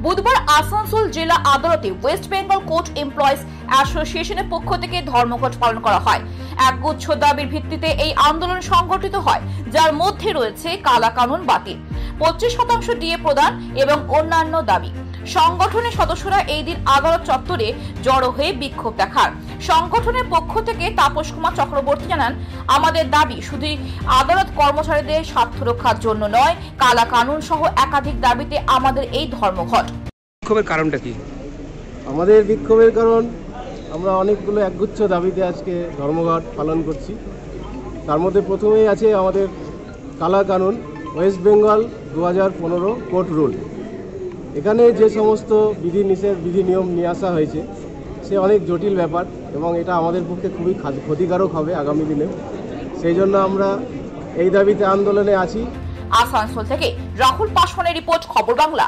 বুধবার আসানসোল জেলা আদালতে ওয়েস্ট বেঙ্গল কোর্ট এমপ্লয়িজ অ্যাসোসিয়েশনের পক্ষ থেকে ধর্মঘট পালন করা হয়। একগুচ্ছ দাবির ভিত্তিতে এই আন্দোলন সংগঠিত হয়, যার মধ্যে রয়েছে কালা কানুন বাতিল, 25% ডিএ প্রদান এবং অন্যান্য দাবি। সংগঠনের সদস্যরা এই দিন আদালত চত্বরে জড়ো হয়ে বিক্ষোভ দেখান। সংগঠনের পক্ষ থেকে তাপস কুমার চক্রবর্তী জানান, আমাদের দাবি শুধু আদালত কর্মচারীদের স্বার্থ রক্ষার জন্য নয়, কালা কানুন সহ একাধিক দাবিতে আমাদের এই ধর্মঘট। বিক্ষোভের কারণটা কি? আমাদের বিক্ষোভের কারণ, আমরা অনেকগুলো একগুচ্ছ দাবিতে আজকে ধর্মঘট পালন করছি। তার মধ্যে প্রথমেই আছে আমাদের কালা কানুন, ওয়েস্ট বেঙ্গল 2015 কোর্ট রুল। এখানে যে সমস্ত বিধি নিয়ম নিয়ে আসা হয়েছে সে অনেক জটিল ব্যাপার এবং এটা আমাদের পক্ষে খুবই ক্ষতিকারক হবে আগামী দিনে। সেই জন্য আমরা এই দাবিতে আন্দোলনে আছি। আসানসোল থেকে রাহুল পাসওয়ানের রিপোর্ট, খবর বাংলা।